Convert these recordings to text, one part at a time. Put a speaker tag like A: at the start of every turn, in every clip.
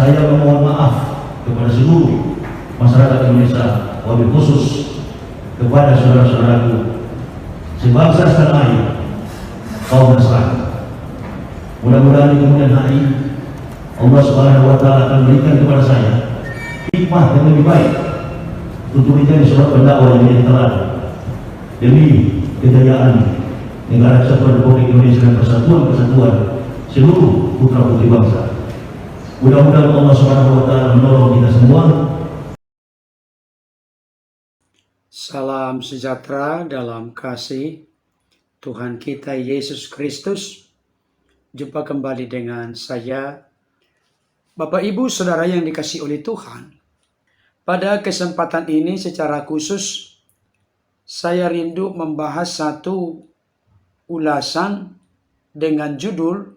A: Saya memohon maaf kepada seluruh masyarakat Indonesia, wabil khusus kepada saudara-saudaraku sebangsa setanah air, kaum Nasrani. Mudah-mudahan di kemudian hari Allah Subhanahu wa Ta'ala akan berikan kepada saya hikmah yang lebih baik untuk menjadi seorang pendakwah yang terlalu demi kejayaan negara kesatuan Republik Indonesia dan persatuan seluruh putra-putri bangsa. Mudah-mudahan Allah Subhanahu wa Ta'ala menolong kita semua.
B: Salam sejahtera dalam kasih Tuhan kita Yesus Kristus. Jumpa kembali dengan saya, Bapak Ibu Saudara yang dikasihi oleh Tuhan. Pada kesempatan ini secara khusus saya rindu membahas satu ulasan dengan judul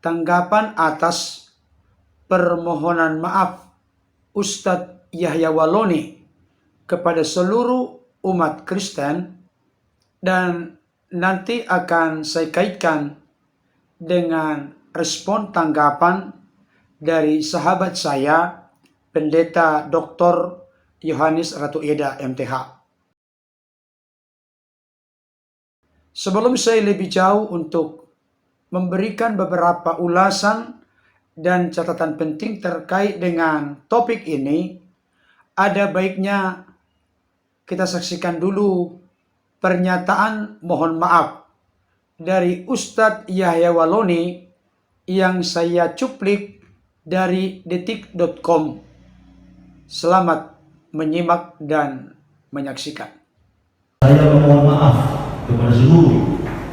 B: tanggapan atas permohonan maaf Ustadz Yahya Walloni kepada seluruh umat Kristen, dan nanti akan saya kaitkan dengan respon tanggapan dari sahabat saya, Pendeta Dr. Yohanes Ratu Eda MTH. Sebelum saya lebih jauh untuk memberikan beberapa ulasan dan catatan penting terkait dengan topik ini, ada baiknya kita saksikan dulu pernyataan mohon maaf dari Ustadz Yahya Walloni yang saya cuplik dari detik.com. Selamat menyimak dan menyaksikan.
A: Saya memohon maaf kepada seluruh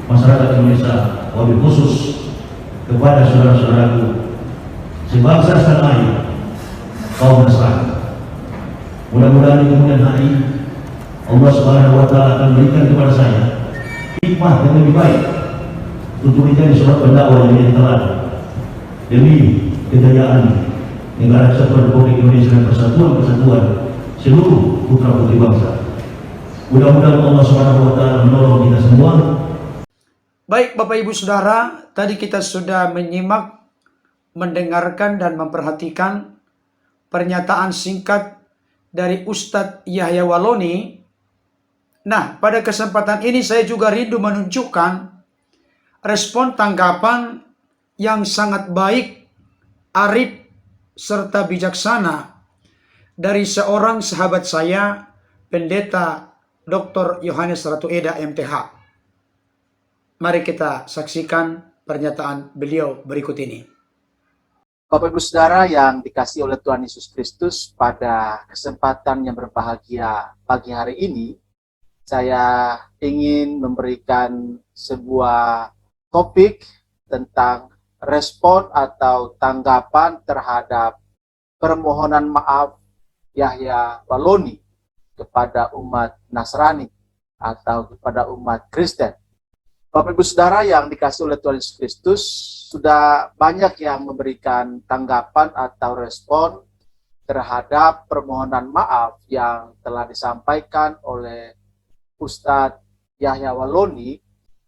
A: masyarakat Indonesia, wabil khusus kepada saudara-saudaraku sebangsa setanah air, kaum Nasrani. Mudah-mudahan di kemudian hari Allah Subhanahu wa Ta'ala akan berikan kepada saya hikmah yang lebih baik untuk menjadi seorang pendakwah yang terlalu demi kejayaan negara kesatuan Republik Indonesia dan persatuan seluruh putra-putri bangsa. Mudah-mudahan Allah Subhanahu wa Ta'ala menolong kita semua.
B: Baik Bapak Ibu Saudara, tadi kita sudah menyimak, mendengarkan dan memperhatikan pernyataan singkat dari Ustadz Yahya Walloni. Nah, pada kesempatan ini saya juga rindu menunjukkan respon tanggapan yang sangat baik, arif, serta bijaksana dari seorang sahabat saya, Pendeta Dr. Yohanes Ratu Eda MTH. Mari kita saksikan pernyataan beliau berikut ini.
C: Bapak Ibu Saudara yang dikasihi oleh Tuhan Yesus Kristus, pada kesempatan yang berbahagia pagi hari ini, saya ingin memberikan sebuah topik tentang respon atau tanggapan terhadap permohonan maaf Yahya Walloni kepada umat Nasrani atau kepada umat Kristen. Bapak Ibu Saudara yang dikasihi oleh Tuhan Yesus Kristus, sudah banyak yang memberikan tanggapan atau respon terhadap permohonan maaf yang telah disampaikan oleh Ustadz Yahya Walloni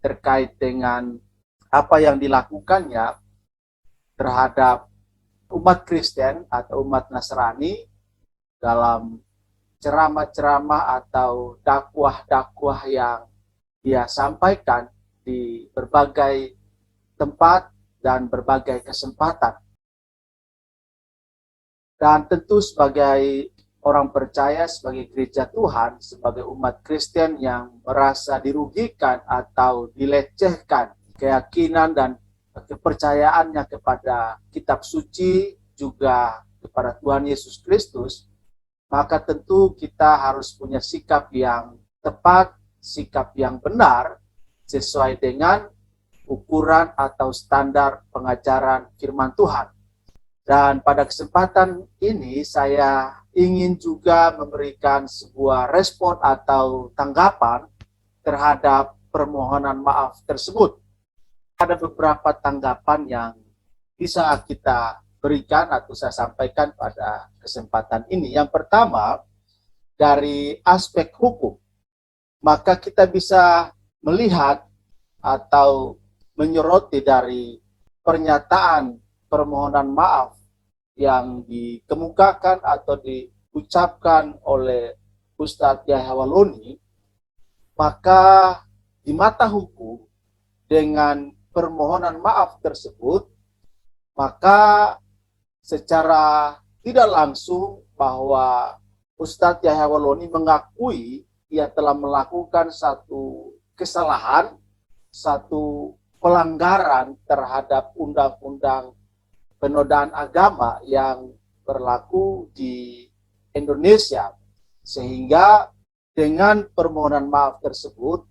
C: terkait dengan apa yang dilakukannya terhadap umat Kristen atau umat Nasrani dalam ceramah-ceramah atau dakwah-dakwah yang dia sampaikan di berbagai tempat dan berbagai kesempatan. Dan tentu sebagai orang percaya, sebagai gereja Tuhan, sebagai umat Kristen yang merasa dirugikan atau dilecehkan keyakinan dan kepercayaannya kepada kitab suci, juga kepada Tuhan Yesus Kristus, maka tentu kita harus punya sikap yang tepat, sikap yang benar, sesuai dengan ukuran atau standar pengajaran firman Tuhan. Dan pada kesempatan ini saya ingin juga memberikan sebuah respon atau tanggapan terhadap permohonan maaf tersebut. Ada beberapa tanggapan yang bisa kita berikan atau saya sampaikan pada kesempatan ini. Yang pertama, dari aspek hukum, maka kita bisa melihat atau menyoroti dari pernyataan permohonan maaf yang dikemukakan atau diucapkan oleh Ustadz Yahya Waloni, maka di mata hukum dengan permohonan maaf tersebut, maka secara tidak langsung bahwa Ustadz Yahya Waloni mengakui ia telah melakukan satu kesalahan, satu pelanggaran terhadap undang-undang penodaan agama yang berlaku di Indonesia. Sehingga dengan permohonan maaf tersebut,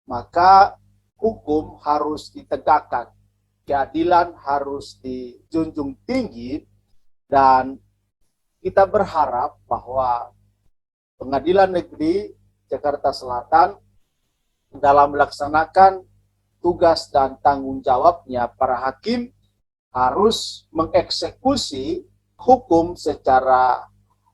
C: maka hukum harus ditegakkan, keadilan harus dijunjung tinggi, dan kita berharap bahwa Pengadilan Negeri Jakarta Selatan dalam melaksanakan tugas dan tanggung jawabnya, para hakim harus mengeksekusi hukum secara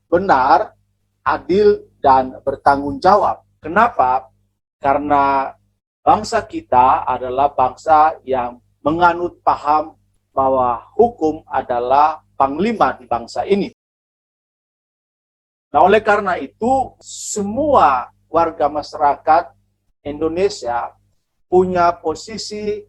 C: benar, adil, dan bertanggung jawab. Kenapa? Karena bangsa kita adalah bangsa yang menganut paham bahwa hukum adalah panglima di bangsa ini. Nah, oleh karena itu, semua warga masyarakat Indonesia punya posisi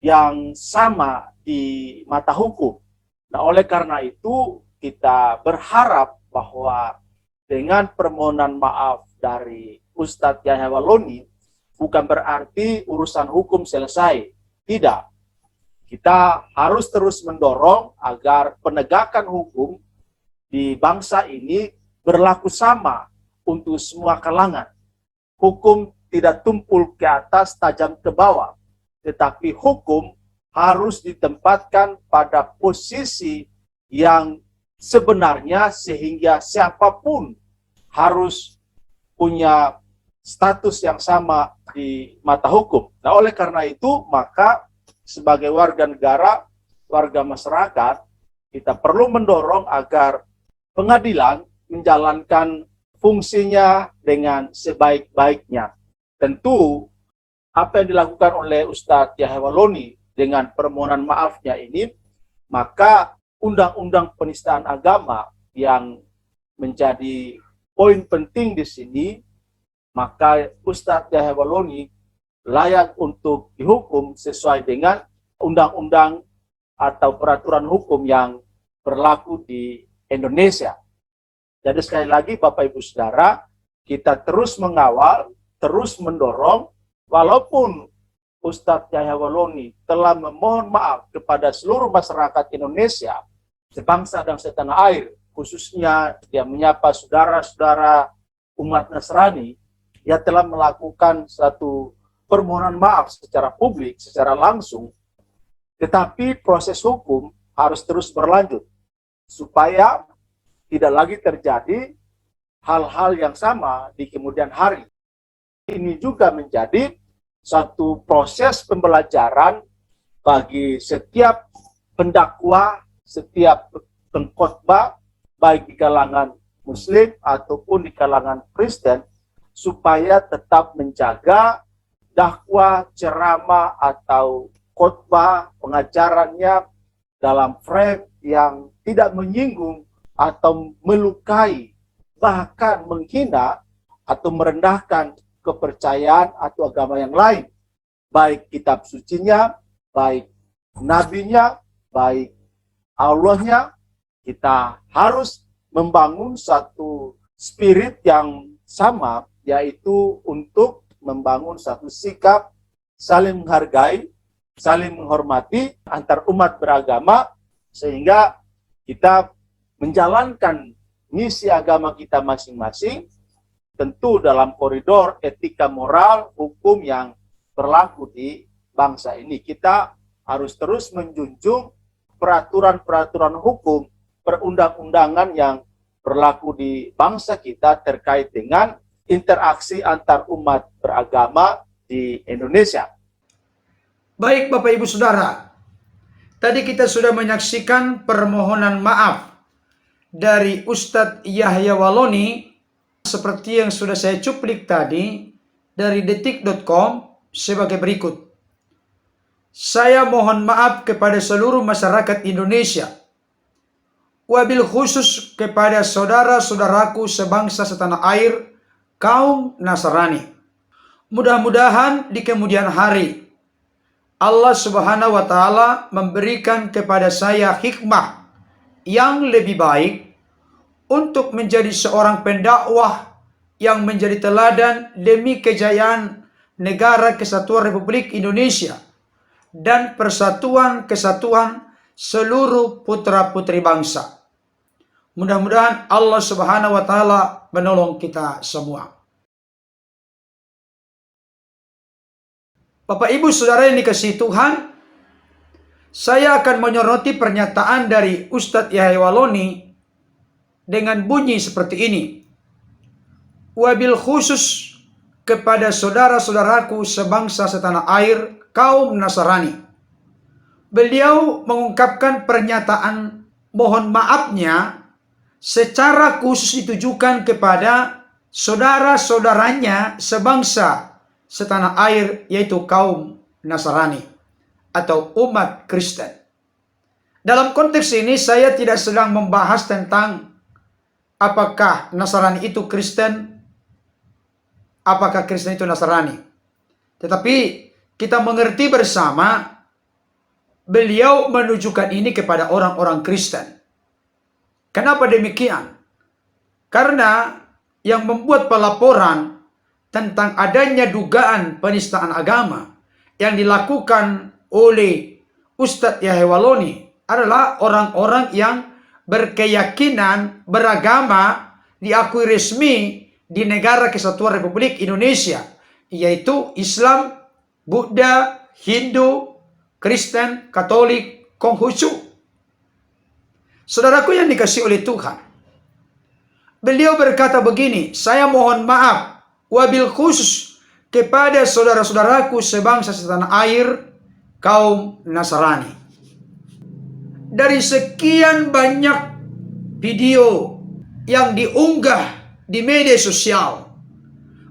C: yang sama di mata hukum. Nah, oleh karena itu, kita berharap bahwa dengan permohonan maaf dari Ustadz Yahya Waloni, bukan berarti urusan hukum selesai. Tidak. Kita harus terus mendorong agar penegakan hukum di bangsa ini berlaku sama untuk semua kalangan. Hukum tidak tumpul ke atas, tajam ke bawah. Tetapi hukum harus ditempatkan pada posisi yang sebenarnya sehingga siapapun harus punya status yang sama di mata hukum. Nah, oleh karena itu, maka sebagai warga negara, warga masyarakat, kita perlu mendorong agar pengadilan menjalankan fungsinya dengan sebaik-baiknya. Tentu, apa yang dilakukan oleh Ustadz Yahya Waloni dengan permohonan maafnya ini, maka undang-undang penistaan agama yang menjadi poin penting di sini, maka Ustadz Yahya Waloni layak untuk dihukum sesuai dengan undang-undang atau peraturan hukum yang berlaku di Indonesia. Jadi sekali lagi Bapak Ibu Saudara, kita terus mengawal, terus mendorong, walaupun Ustadz Yahya Waloni telah memohon maaf kepada seluruh masyarakat Indonesia, sebangsa dan setanah air, khususnya dia menyapa saudara-saudara umat Nasrani, ia telah melakukan satu permohonan maaf secara publik, secara langsung, tetapi proses hukum harus terus berlanjut, supaya tidak lagi terjadi hal-hal yang sama di kemudian hari. Ini juga menjadi satu proses pembelajaran bagi setiap pendakwa, setiap pengkhotbah, baik di kalangan Muslim ataupun di kalangan Kristen, supaya tetap menjaga dakwah, ceramah, atau khotbah pengajarannya dalam frame yang tidak menyinggung atau melukai, bahkan menghina atau merendahkan kepercayaan atau agama yang lain, baik kitab sucinya, baik nabinya, baik Allahnya. Kita harus membangun satu spirit yang sama, yaitu untuk membangun satu sikap saling menghargai, saling menghormati antar umat beragama, sehingga kita menjalankan misi agama kita masing-masing, tentu dalam koridor etika moral hukum yang berlaku di bangsa ini. Kita harus terus menjunjung peraturan-peraturan hukum, perundang-undangan yang berlaku di bangsa kita terkait dengan interaksi antar umat beragama di Indonesia.
B: Baik Bapak Ibu Saudara, tadi kita sudah menyaksikan permohonan maaf dari Ustadz Yahya Waloni, seperti yang sudah saya cuplik tadi dari detik.com sebagai berikut. Saya mohon maaf kepada seluruh masyarakat Indonesia wabil khusus kepada saudara-saudaraku sebangsa setanah air, kaum Nasrani. Mudah-mudahan di kemudian hari Allah Subhanahu wa Ta'ala memberikan kepada saya hikmah yang lebih baik untuk menjadi seorang pendakwah yang menjadi teladan demi kejayaan Negara Kesatuan Republik Indonesia dan persatuan kesatuan seluruh putra-putri bangsa. Mudah-mudahan Allah Subhanahu wa Ta'ala menolong kita semua. Bapak Ibu Saudara yang dikasihi Tuhan, saya akan menyoroti pernyataan dari Ustadz Yahya Waloni dengan bunyi seperti ini. Wabil khusus kepada saudara-saudaraku sebangsa setanah air, kaum Nasrani. Beliau mengungkapkan pernyataan mohon maafnya secara khusus ditujukan kepada saudara-saudaranya sebangsa setanah air, yaitu kaum Nasrani atau umat Kristen. Dalam konteks ini saya tidak sedang membahas tentang apakah Nasrani itu Kristen, apakah Kristen itu Nasrani. Tetapi kita mengerti bersama beliau menunjukkan ini kepada orang-orang Kristen. Kenapa demikian? Karena yang membuat pelaporan tentang adanya dugaan penistaan agama yang dilakukan oleh Ustadz Yahya Waloni adalah orang-orang yang berkeyakinan beragama diakui resmi di Negara Kesatuan Republik Indonesia, yaitu Islam, Buddha, Hindu, Kristen, Katolik, Konghucu. Saudaraku yang dikasihi oleh Tuhan, beliau berkata begini, saya mohon maaf wabil khusus kepada saudara-saudaraku sebangsa setanah air, kaum Nasrani. Dari sekian banyak video yang diunggah di media sosial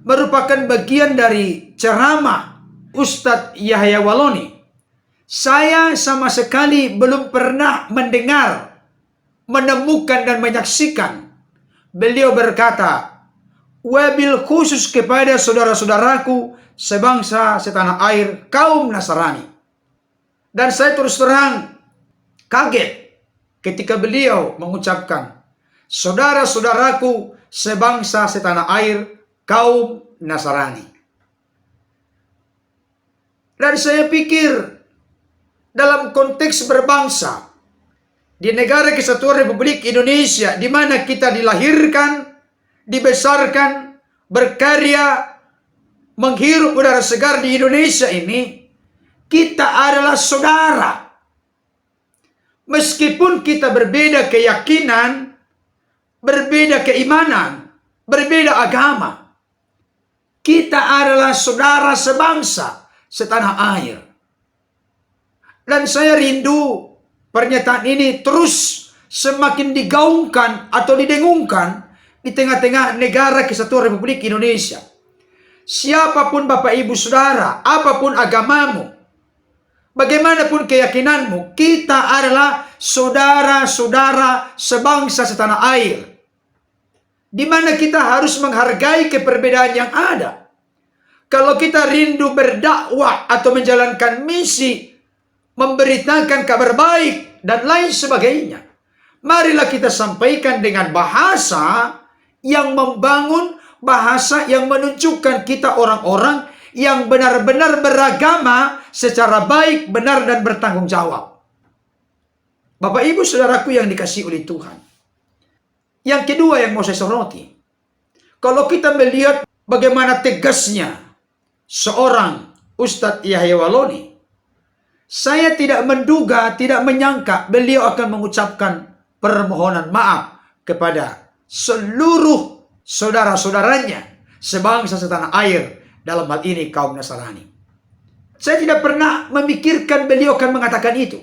B: merupakan bagian dari ceramah Ustadz Yahya Waloni, saya sama sekali belum pernah mendengar, menemukan dan menyaksikan beliau berkata wabil khusus kepada saudara-saudaraku sebangsa setanah air, kaum Nasrani. Dan saya terus terang kaget ketika beliau mengucapkan saudara-saudaraku sebangsa setanah air, kaum Nasrani. Dan saya pikir dalam konteks berbangsa di Negara Kesatuan Republik Indonesia, di mana kita dilahirkan, dibesarkan, berkarya, menghirup udara segar di Indonesia ini, kita adalah saudara. Meskipun kita berbeda keyakinan, berbeda keimanan, berbeda agama, kita adalah saudara sebangsa setanah air. Dan saya rindu pernyataan ini terus semakin digaungkan atau didengungkan di tengah-tengah Negara Kesatuan Republik Indonesia. Siapapun Bapak Ibu Saudara, apapun agamamu, bagaimanapun keyakinanmu, kita adalah saudara-saudara sebangsa setanah air, di mana kita harus menghargai keperbedaan yang ada. Kalau kita rindu berdakwah atau menjalankan misi, memberitakan kabar baik dan lain sebagainya, marilah kita sampaikan dengan bahasa yang membangun, bahasa yang menunjukkan kita orang-orang yang benar-benar beragama secara baik, benar, dan bertanggung jawab. Bapak Ibu Saudaraku yang dikasihi oleh Tuhan, yang kedua yang mau saya soroti, kalau kita melihat bagaimana tegasnya seorang Ustadz Yahya Waloni, saya tidak menduga, tidak menyangka beliau akan mengucapkan permohonan maaf kepada seluruh saudara-saudaranya sebangsa setanah air, dalam hal ini kaum Nasrani. Saya tidak pernah memikirkan beliau akan mengatakan itu.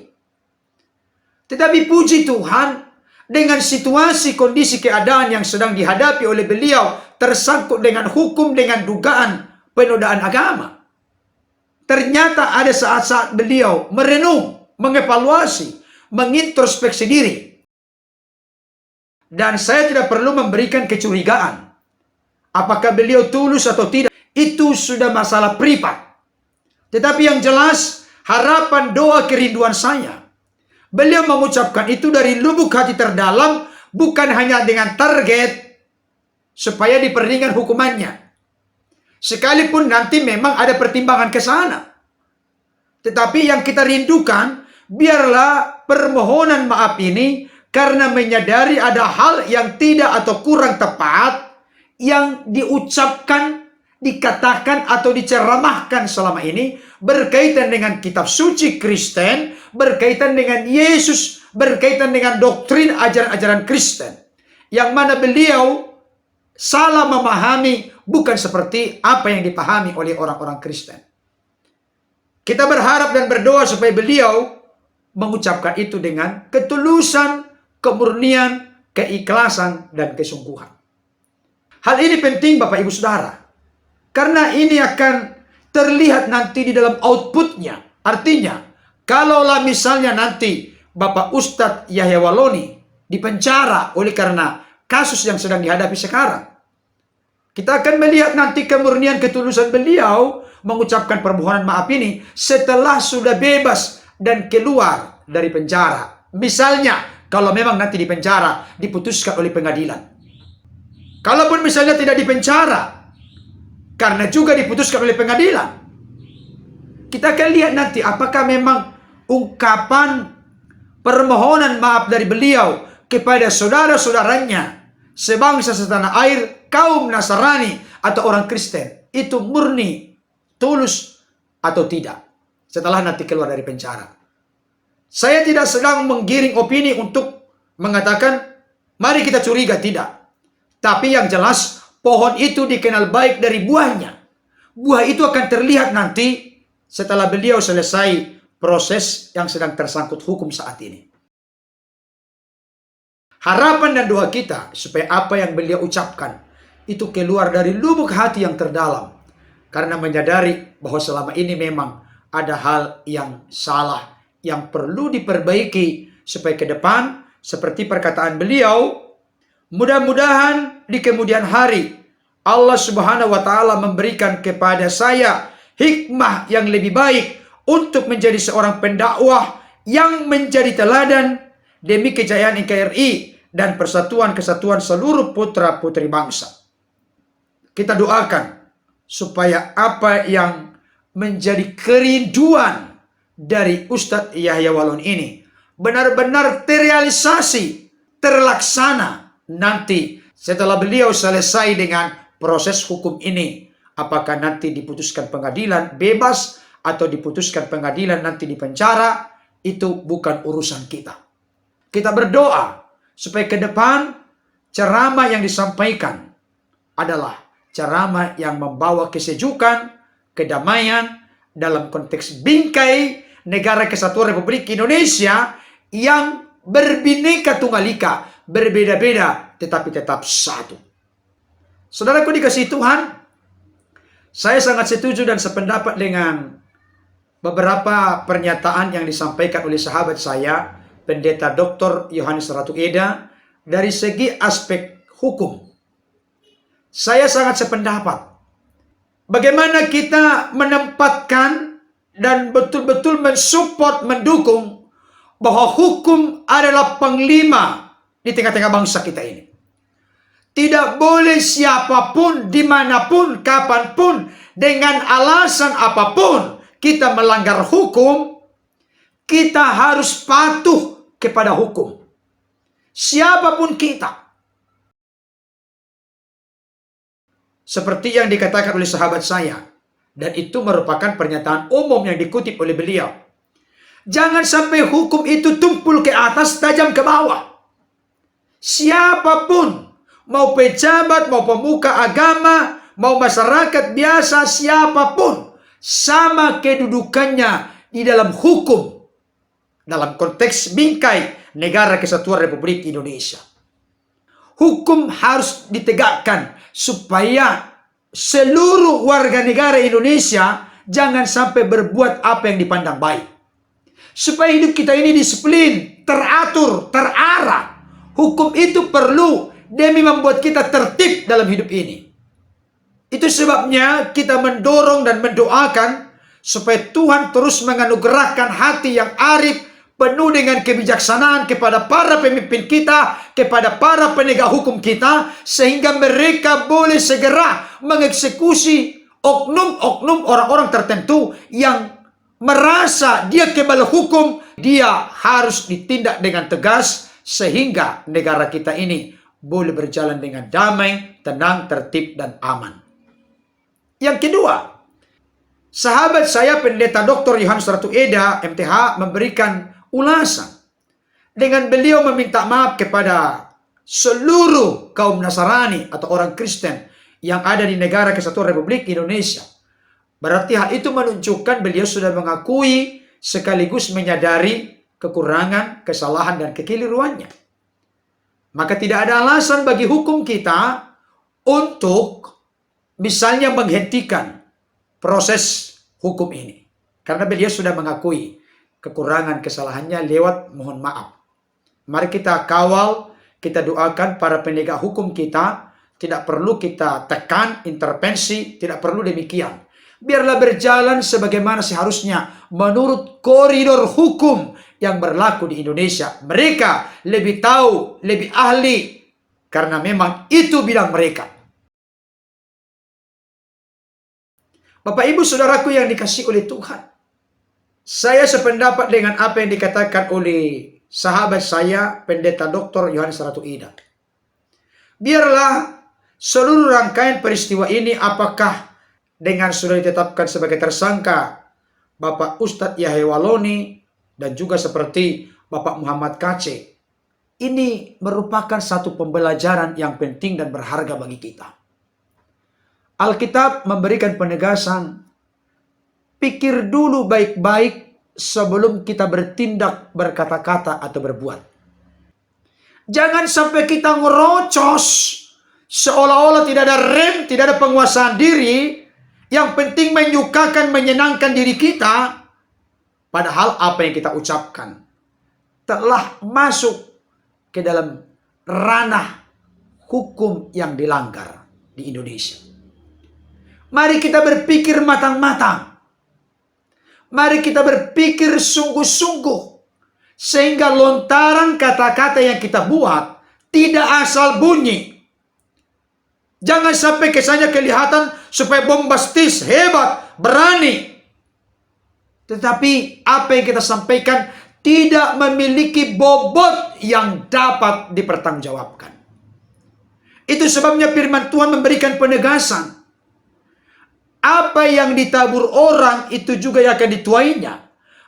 B: Tetapi puji Tuhan, dengan situasi kondisi keadaan yang sedang dihadapi oleh beliau, tersangkut dengan hukum, dengan dugaan penodaan agama, ternyata ada saat-saat beliau merenung, mengevaluasi, mengintrospeksi diri. Dan saya tidak perlu memberikan kecurigaan. Apakah beliau tulus atau tidak, itu sudah masalah privat. Tetapi yang jelas, harapan, doa, kerinduan saya, beliau mengucapkan itu dari lubuk hati terdalam, bukan hanya dengan target supaya diperingan hukumannya. Sekalipun nanti memang ada pertimbangan ke sana. Tetapi yang kita rindukan, biarlah permohonan maaf ini karena menyadari ada hal yang tidak atau kurang tepat yang diucapkan, dikatakan atau diceramahkan selama ini berkaitan dengan kitab suci Kristen, berkaitan dengan Yesus, berkaitan dengan doktrin ajaran-ajaran Kristen. Yang mana beliau salah memahami, bukan seperti apa yang dipahami oleh orang-orang Kristen. Kita berharap dan berdoa supaya beliau mengucapkan itu dengan ketulusan, kemurnian, keikhlasan, dan kesungguhan. Hal ini penting Bapak Ibu Saudara, karena ini akan terlihat nanti di dalam outputnya. Artinya, kalaulah misalnya nanti Bapak Ustadz Yahya Walloni dipenjara oleh karena kasus yang sedang dihadapi sekarang, kita akan melihat nanti kemurnian ketulusan beliau mengucapkan permohonan maaf ini setelah sudah bebas dan keluar dari penjara. Misalnya, kalau memang nanti di penjara diputuskan oleh pengadilan. Kalaupun misalnya tidak di penjara, karena juga diputuskan oleh pengadilan, kita akan lihat nanti apakah memang ungkapan permohonan maaf dari beliau kepada saudara-saudaranya sebangsa setanah air, kaum Nasrani atau orang Kristen, itu murni, tulus atau tidak setelah nanti keluar dari penjara. Saya tidak sedang menggiring opini untuk mengatakan mari kita curiga, tidak. Tapi yang jelas pohon itu dikenal baik dari buahnya. Buah itu akan terlihat nanti setelah beliau selesai proses yang sedang tersangkut hukum saat ini. Harapan dan doa kita supaya apa yang beliau ucapkan itu keluar dari lubuk hati yang terdalam. Karena menyadari bahwa selama ini memang ada hal yang salah, yang perlu diperbaiki supaya ke depan, seperti perkataan beliau, mudah-mudahan di kemudian hari Allah Subhanahu wa Ta'ala memberikan kepada saya hikmah yang lebih baik untuk menjadi seorang pendakwah yang menjadi teladan demi kejayaan NKRI dan persatuan kesatuan seluruh putra-putri bangsa. Kita doakan supaya apa yang menjadi kerinduan dari Ustadz Yahya Walloni ini benar-benar terrealisasi, terlaksana nanti setelah beliau selesai dengan proses hukum ini. Apakah nanti diputuskan pengadilan bebas atau diputuskan pengadilan nanti di penjara, itu bukan urusan kita. Kita berdoa supaya ke depan ceramah yang disampaikan adalah ceramah yang membawa kesejukan, kedamaian dalam konteks bingkai negara kesatuan Republik Indonesia yang berbineka tunggal ika, berbeda-beda tetapi tetap satu. Saudaraku dikasihi Tuhan, saya sangat setuju dan sependapat dengan beberapa pernyataan yang disampaikan oleh sahabat saya, Pendeta Dr. Yohanes Ratu Eda, dari segi aspek hukum. Saya sangat sependapat. Bagaimana kita menempatkan dan betul-betul mensupport, mendukung bahwa hukum adalah panglima di tengah-tengah bangsa kita ini. Tidak boleh siapapun, dimanapun, kapanpun, dengan alasan apapun kita melanggar hukum, kita harus patuh kepada hukum. Siapapun kita. Seperti yang dikatakan oleh sahabat saya. Dan itu merupakan pernyataan umum yang dikutip oleh beliau. Jangan sampai hukum itu tumpul ke atas, tajam ke bawah. Siapapun, mau pejabat, mau pemuka agama, mau masyarakat biasa, siapapun, sama kedudukannya di dalam hukum. Dalam konteks bingkai negara kesatuan Republik Indonesia. Hukum harus ditegakkan supaya seluruh warga negara Indonesia jangan sampai berbuat apa yang dipandang baik. Supaya hidup kita ini disiplin, teratur, terarah. Hukum itu perlu demi membuat kita tertib dalam hidup ini. Itu sebabnya kita mendorong dan mendoakan supaya Tuhan terus menganugerahkan hati yang arif, penuh dengan kebijaksanaan kepada para pemimpin kita, kepada para penegak hukum kita, sehingga mereka boleh segera mengeksekusi oknum-oknum orang-orang tertentu yang merasa dia kebal hukum. Dia harus ditindak dengan tegas sehingga negara kita ini boleh berjalan dengan damai, tenang, tertib, dan aman. Yang kedua, sahabat saya Pendeta Dr. Yohanes Ratu Eda, MTH, memberikan ulasan. Dengan beliau meminta maaf kepada seluruh kaum Nasrani atau orang Kristen yang ada di negara Kesatuan Republik Indonesia. Berarti hal itu menunjukkan beliau sudah mengakui sekaligus menyadari kekurangan, kesalahan, dan kekeliruannya. Maka tidak ada alasan bagi hukum kita untuk misalnya menghentikan proses hukum ini. Karena beliau sudah mengakui kekurangan kesalahannya lewat mohon maaf. Mari kita kawal, kita doakan para penegak hukum kita. Tidak perlu kita tekan, intervensi, tidak perlu demikian. Biarlah berjalan sebagaimana seharusnya menurut koridor hukum yang berlaku di Indonesia. Mereka lebih tahu, lebih ahli, karena memang itu bidang mereka. Bapak Ibu Saudaraku yang dikasihi oleh Tuhan, saya sependapat dengan apa yang dikatakan oleh sahabat saya Pendeta Dr. Yohanes Ratu Eda. Biarlah seluruh rangkaian peristiwa ini, apakah dengan sudah ditetapkan sebagai tersangka Bapak Ustadz Yahya Waloni dan juga seperti Bapak Muhammad KC, ini merupakan satu pembelajaran yang penting dan berharga bagi kita. Alkitab memberikan penegasan, pikir dulu baik-baik sebelum kita bertindak, berkata-kata, atau berbuat. Jangan sampai kita ngerocos, seolah-olah tidak ada rem, tidak ada penguasaan diri, yang penting menyukakan, menyenangkan diri kita, padahal apa yang kita ucapkan telah masuk ke dalam ranah hukum yang dilanggar di Indonesia. Mari kita berpikir matang-matang. Mari kita berpikir sungguh-sungguh. Sehingga lontaran kata-kata yang kita buat tidak asal bunyi. Jangan sampai kesannya kelihatan supaya bombastis, hebat, berani. Tetapi apa yang kita sampaikan tidak memiliki bobot yang dapat dipertanggungjawabkan. Itu sebabnya firman Tuhan memberikan penegasan. Apa yang ditabur orang itu juga yang akan dituainya.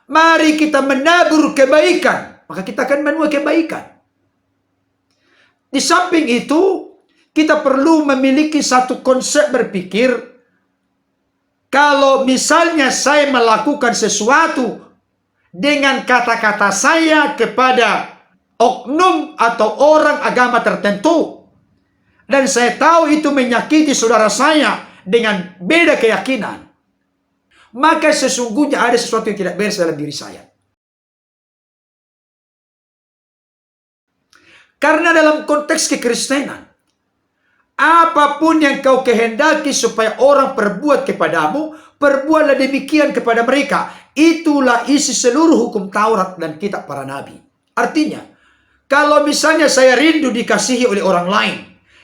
B: Mari kita menabur kebaikan, maka kita akan menuai kebaikan. Di samping itu, kita perlu memiliki satu konsep berpikir. Kalau misalnya saya melakukan sesuatu dengan kata-kata saya kepada oknum atau orang agama tertentu, dan saya tahu itu menyakiti saudara saya dengan beda keyakinan, maka sesungguhnya ada sesuatu yang tidak beres dalam diri saya. Karena dalam konteks kekristenan, apapun yang kau kehendaki supaya orang perbuat kepadamu, perbuatlah demikian kepada mereka. Itulah isi seluruh hukum Taurat dan kitab para nabi. Artinya, kalau misalnya saya rindu dikasihi oleh orang lain,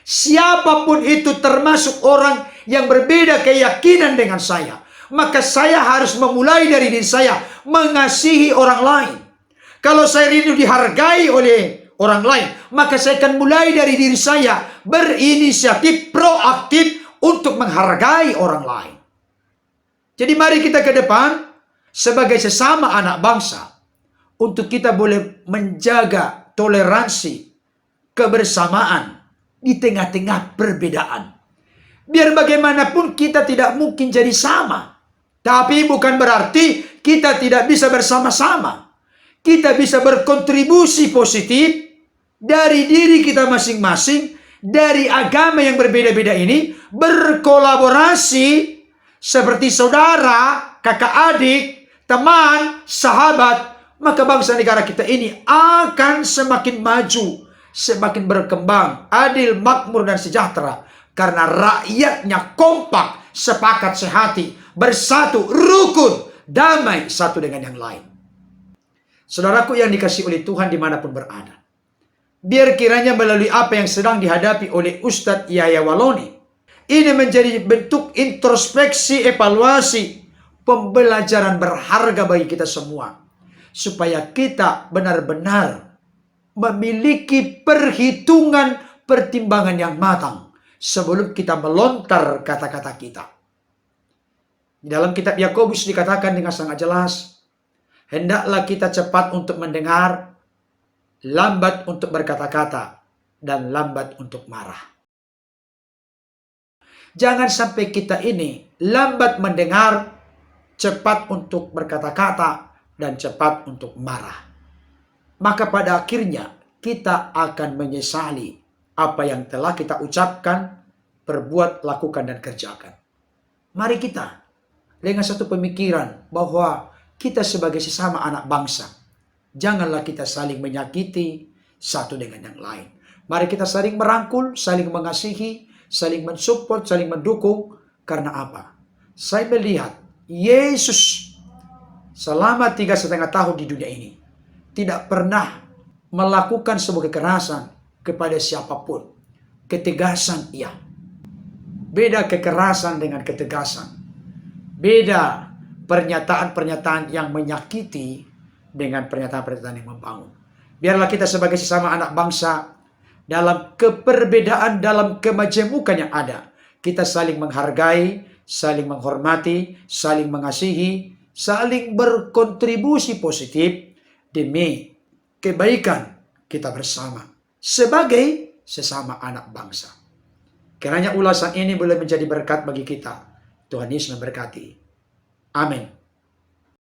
B: siapapun itu termasuk orang yang berbeda keyakinan dengan saya, maka saya harus memulai dari diri saya mengasihi orang lain. Kalau saya rindu dihargai oleh orang lain, maka saya akan mulai dari diri saya berinisiatif proaktif untuk menghargai orang lain. Jadi mari kita ke depan sebagai sesama anak bangsa untuk kita boleh menjaga toleransi, kebersamaan di tengah-tengah perbedaan. Biar bagaimanapun kita tidak mungkin jadi sama. Tapi bukan berarti kita tidak bisa bersama-sama. Kita bisa berkontribusi positif dari diri kita masing-masing, dari agama yang berbeda-beda ini, berkolaborasi seperti saudara, kakak adik, teman, sahabat, maka bangsa negara kita ini akan semakin maju semakin berkembang, adil, makmur, dan sejahtera. Karena rakyatnya kompak, sepakat sehati, bersatu, rukun, damai satu dengan yang lain. Saudaraku yang dikasihi oleh Tuhan dimanapun berada. Biar kiranya melalui apa yang sedang dihadapi oleh Ustadz Yahya Walloni, ini menjadi bentuk introspeksi, evaluasi, pembelajaran berharga bagi kita semua. Supaya kita benar-benar memiliki perhitungan, pertimbangan yang matang sebelum kita melontar kata-kata kita. Di dalam kitab Yakobus dikatakan dengan sangat jelas, hendaklah kita cepat untuk mendengar, lambat untuk berkata-kata, dan lambat untuk marah. Jangan sampai kita ini lambat mendengar, cepat untuk berkata-kata, dan cepat untuk marah. Maka pada akhirnya kita akan menyesali apa yang telah kita ucapkan, perbuat, lakukan, dan kerjakan. Mari kita dengan satu pemikiran bahwa kita sebagai sesama anak bangsa, janganlah kita saling menyakiti satu dengan yang lain. Mari kita saling merangkul, saling mengasihi, saling mensupport, saling mendukung. Karena apa? Saya melihat Yesus selama 3,5 tahun di dunia ini tidak pernah melakukan sebuah kekerasan kepada siapapun. Ketegasan iya. Beda kekerasan dengan ketegasan. Beda pernyataan-pernyataan yang menyakiti dengan pernyataan-pernyataan yang membangun. Biarlah kita sebagai sesama anak bangsa, dalam keperbedaan, dalam kemajemukan yang ada, kita saling menghargai, saling menghormati, saling mengasihi, saling berkontribusi positif demi kebaikan kita bersama sebagai sesama anak bangsa. Kiranya ulasan ini boleh menjadi berkat bagi kita. Tuhan Yesus memberkati. Amin.